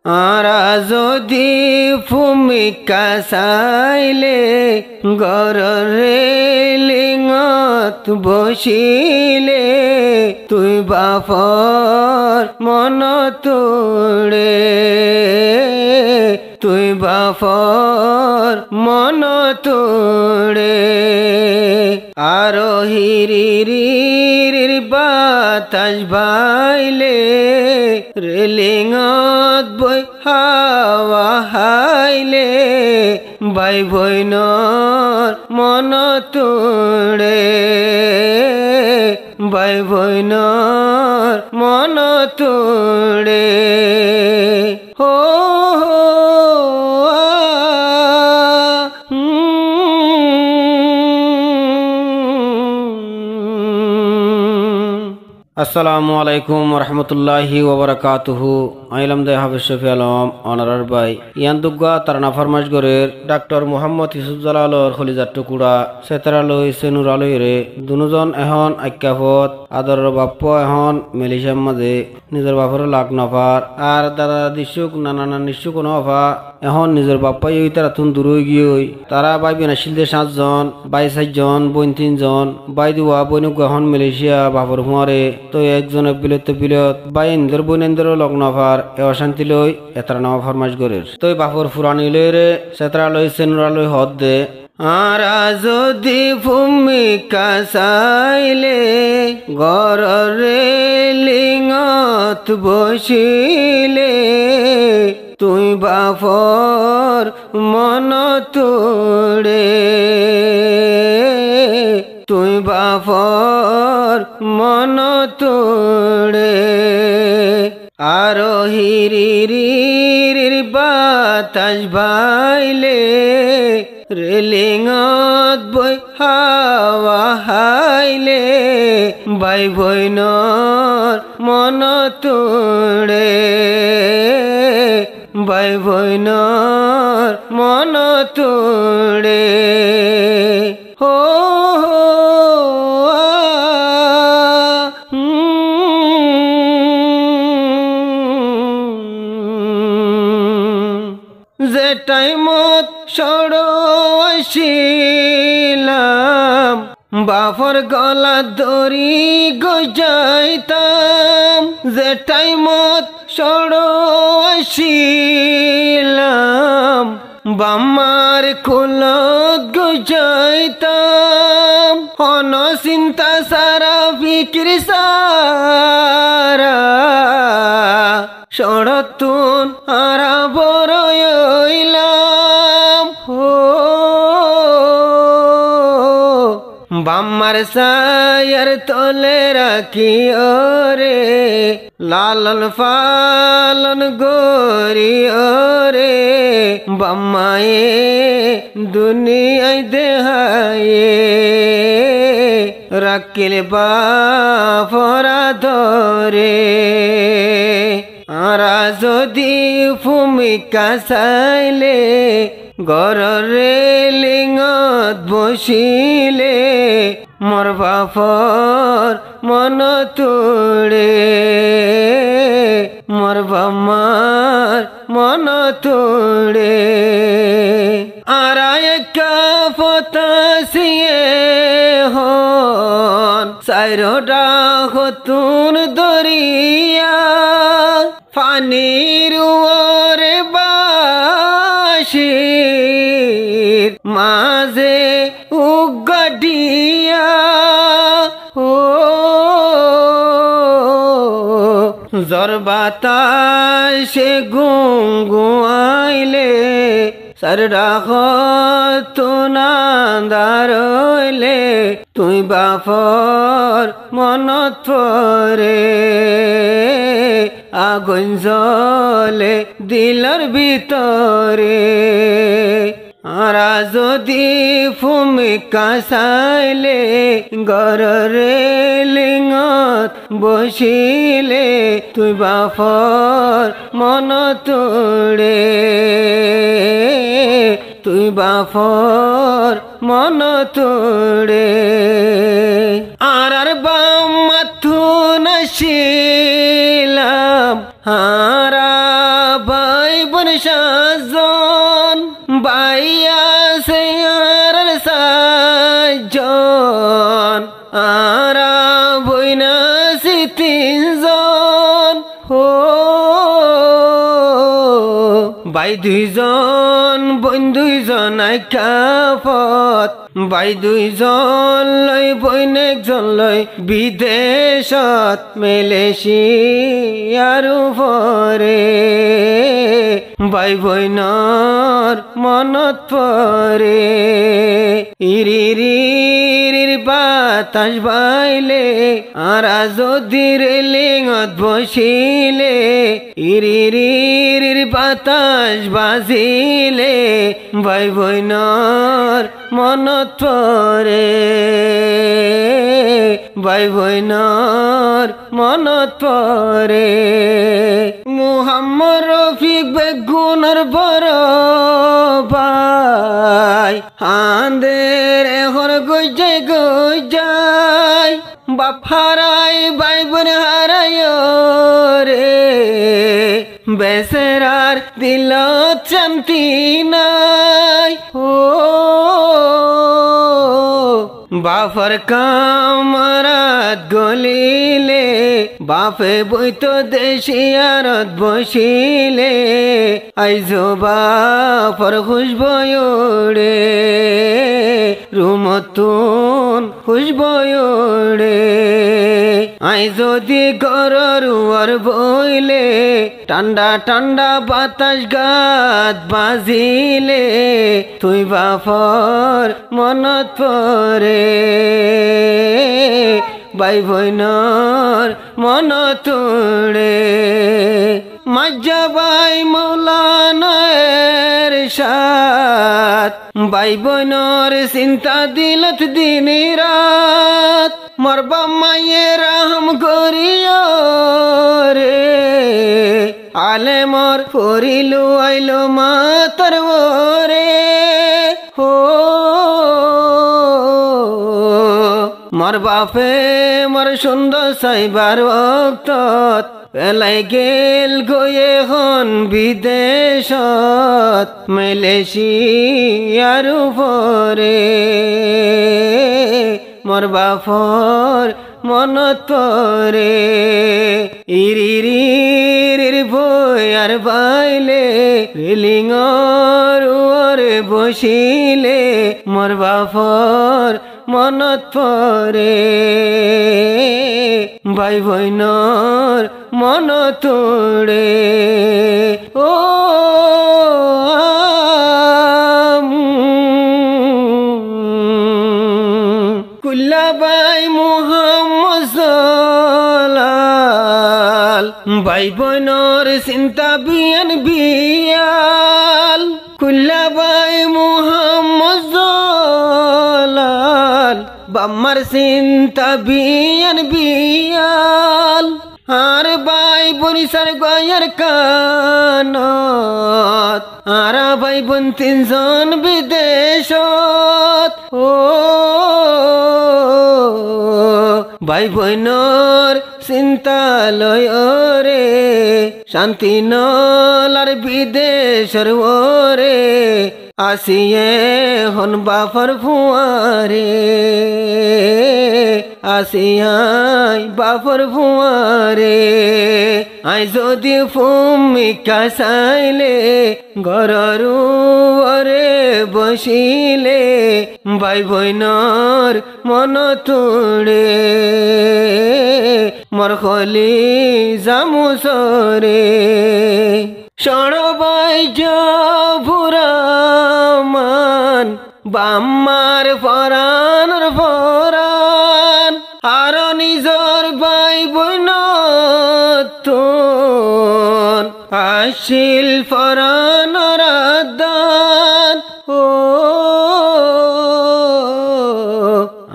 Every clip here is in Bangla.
আরা যদি ভূমিকা চাইলে গড়ৰে লিঙত বসিলে তুই বাপর মন তোড়ে তুই বাপর মন তোড়ে আরো হিরির বাতাস বাইলে রেলিঙত বই হাওয়া হাইলে বাই বইনর মন তোড়ে বাই বইনর মন তোড়ে হো আসসালামু আলাইকুম রহমতুল্লাহি ওবরাকাতুহু আইলাম দে হাফিজ শফি আলম অনারার বাই ইয়ান দুগ্গা তারানা ফরমাশ গরের ডাক্তার মোহাম্মদ ইউসুফ জালালর খলিজার টুকুরা সেতারালই সেনুরালই রে দুজন এখন আক্যাফত আদরের বাপ্প এখন মেলিশার মাঝে নিজের বাপর লাগ নফার আর দাদা দিশুক নানা নিশুক নফা এখন নিজের বাপ্পাই ওই তারা তুন দূর হয়ে গিয়ে তারা বাই বিনাশিলদের 7 জন 22 জন বোন 3 জন বাই দুয়া বৈনুক এখন মালয়েশিয়া বাপর হুয়ারে তো একজন বিলত বাই ইন্দর বোন ইন্দর লগ্নফার এ অশান্তি লই এতারা নামা ফরমাশ গরের তো বাপর ফুরানি লই রে সেতারা লই সেনুরা লই হদ দে আরা যদি ভূমিকা চাইলে গড়ৰে লিঙত বসিলে তুই বাপর মন তোড়ে তুই বাপর মন তোড়ে আরো হিরির বাতাস বাইলে রেলিঙত বই হাওয়া হাইলে বাই বইনর মন তোড়ে বাই বইনর মন তোড়ে হো যে টাইমত সড়ো আসিলাম বাপর গলা দড়ি গজাইতাম যে টাইমত সড়ো আসিলাম বাম্মার কুলত গজাইতাম হন চিন্তা সারা ফিকির সারা সড়তুন আরা বড়ইলাম হো বাম্মার সায়ার তলে রাখি ওরে লালন ফালন গরি ওরে বাম্মায়ে দুনিয়ায় দেহায়ে রাখিলে বাপরা ধরে আরা যদি ভূমিকা চাইলে গড়ৰে লিঙত বসিলে মোর বাপর মন তোড়ে মোর বাম্মার মন তোড়ে আরা একা পতাসিয়ে হন চাইরোটা হতুন দরিয়া পানির ওরে বাসির মাঝে উগডিয়া ও জ্বর বাতাসে গুঙ্গুয়াইলে সারডা হতুনান্দারইলে তুই বাপর মনত পরে আগুন জ্বলে দিলর ভিতরে আরা যদি ভূমিকা চাইলে গড়ৰে লিঙত বসিলে তুই বাপর মন তোড়ে তুই বাপর মন তোড়ে আর বাম মাথু নশিলাম হারা সাতজন ভাই আছে আর সাতজন আর বইনা আছে তিনজন ও ভাই দুইজন বোন দুইজন আইকাপত ভাই দুইজন লই বোন একজন লই বিদেশত মালয়েশিয়ার পরে ভাই বইনর মনত পরে ইরির বাতাস বাইলে আর যদি রেলিংত বসিলে ইরির বাতাস বাজিলে ভাই বইনর মনত পরে ভাই বইনর মনত পরে মুহাম্মদ রফিক বেগুনের বড় ভাই হাঁদের এখন গজাই বাপ হারাই ভাই বোন হারাই রে বেসেরার দিল শান্তি নাই ও বাফর কামরাত গলিলে বাপে বইতো দেশিয়ারত বসিলে আইজো বাফর খুশবয়ুড়ে রুমতুন খুশবয়ুড়ে আই যদি গরর বইলে ঠান্ডা ঠান্ডা বাতাস গাত বাজিলে তুই বাফর মনত পরে ভাই বইনর মনত উড়ে মাজা ভাই মৌলানার সাথ ভাই বইনর চিন্তা দিলত দিন রাত মরবা মায়ে রাহম করিও রে আলে মর করিলু আইলো মাতর রে হো মর বাপে মর সুন্দর সাইবার বক্তত পেলাই গেল গয়ে হন বিদেশত মালয়েশিয়ার পরে মর বাপর মনত পরে ইরির বই আর বাইলে রেলিংর ওরে বসিলে মর বাপর মনত পরে ভাই বইনর মনত উড়ে ও কুল্লা ভাই মুহাম্মদ জালাল ভাই বইনর চিন্তা বিয়ান বিয়াল কুল্লা ভাই মুহাম্মদ জালাল বাম্মার চিন্তা বিয়ান বিয়াল আর ভাই বরিশার গয়ার কানত আর ভাই বোন তিনজন বিদেশত ও ভাই বোনর চিন্তা লয় রে শান্তি নলার বিদেশর ওরে আসিয়ে হন বাফর ফুয়ারে আসিয়াই বাফর ফুয়ারে আই যদি ফুমিকা চাইলে ঘররু ওরে বসিলে ভাই বইনর মনত উড়ে মর খলি জামুসরে সরবাই ভুরামান বাম্মার ফরানর ফরান আর নিজর ভাই বইনত আসিল ফরানর দান ও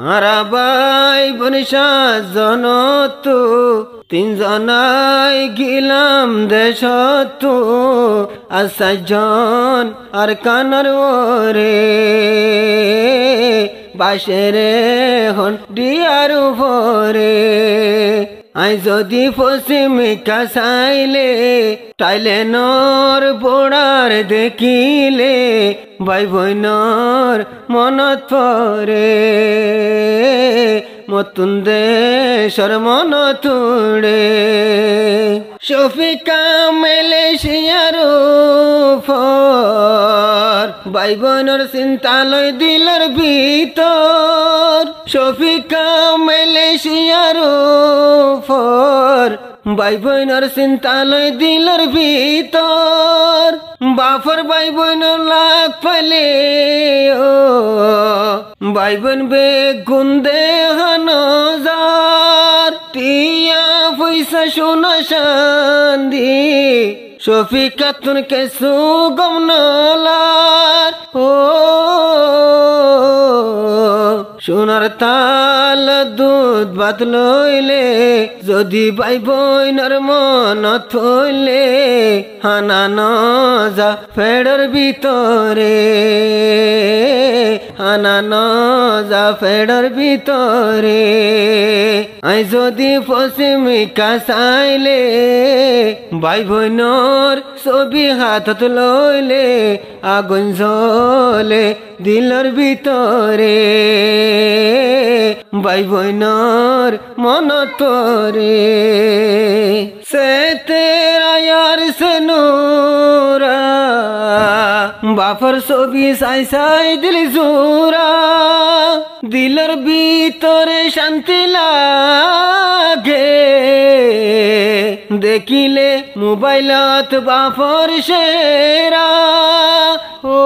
আর ভাই বোন সাতজনত তিনজনাই গিলাম দেশত আর সাতজন আর কানার ওরে বাসেরে হন ডিয়ার উপরে আই যদি পশ্চিমিকা চাইলে তাইলে নর বোড়ার দেখিলে ভাই বইনর মনত পরে মতুন দেশর মন তুড়ে শফিকা মালয়েশিয়ার ফর ভাই বোনের চিন্তা লয় দিলের ভিতর শফিকা মালয়েশিয়ার ফর ভাই বোনের চিন্তা লয় দিলের ভিতর বাফর ভাই বোন লাগ ফেলে ও ভাই বোন বেগুন দেহানজার টিয়া পয়সা সোনা শান্দি শফিকা তুন কেসু গম নালার ও সোনার তাল দুধ ভাত লইলে যদি ভাই বোনের মন থইলে হানা ন যা ফেডর ভিতরে হানা ন যা ফেডর ভিতরে আই যদি পশ্চিমিকা চাইলে ভাই বোনর ছবি হাতত লইলে আগুন জ্বলে দিলর ভিতরে ভাই বোনর মনত পরে সে তেরা यार से नूरा বাফর ছবি সাই সাই দিল জোরা দিলর ভিতরে শান্তি লাগে দেখিলে মোবাইলত বাফর সেরা ও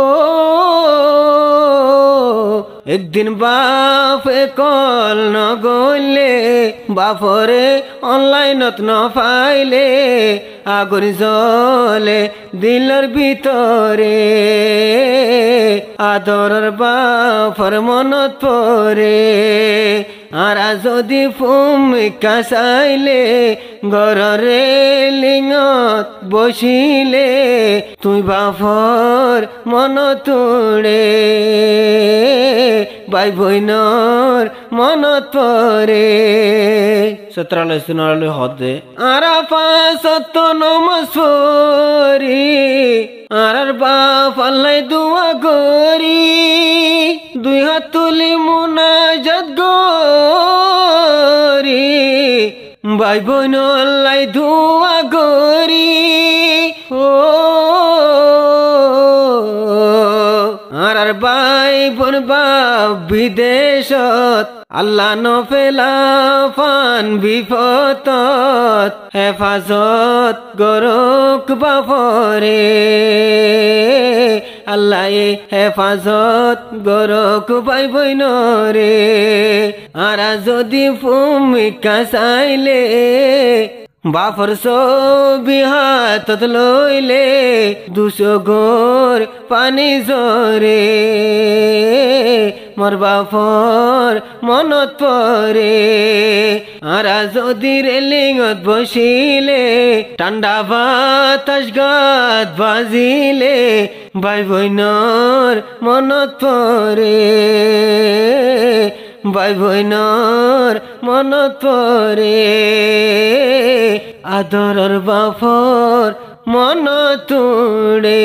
একদিন বাপে কল ন গলে বাপরে অনলাইনত ন পাইলে আগুন জ্বলে দিলর ভিতরে আদরের বাপর মনত পরে আর যদি ভূমিকা চাইলে ঘরে লিঙত বসিলে তুই বাপর মন তুড়ে ভাই বোনর মনত পরে 17 হদে আরাফা সত্য নমস্বরি আর বাপ আল্লাহ দুয়া গরি দুই হাত তুলি মুনাজাত গরি ভাই বোন আল্লাহ দুয়া গরি ও আর ভাই বোন বাপ বিদেশত আল্লাহ নফেলা ফান বিপদত হেফাজত গরক বাপরে আল্লাহ হেফাজত গরক ভাই বোনরে আর যদি ভূমিকা চাইলে বাফর ছবি হাতত লইলে 200 গোর পানি জরে মোর বাফর মনত পরে আর যদি রেলিঙত বসিলে ঠান্ডা বাতাস গাত বাজিলে ভাই বোনর মনত পরে ভাই বোনর মনত পরে আদরের বাফর মন তুড়ে।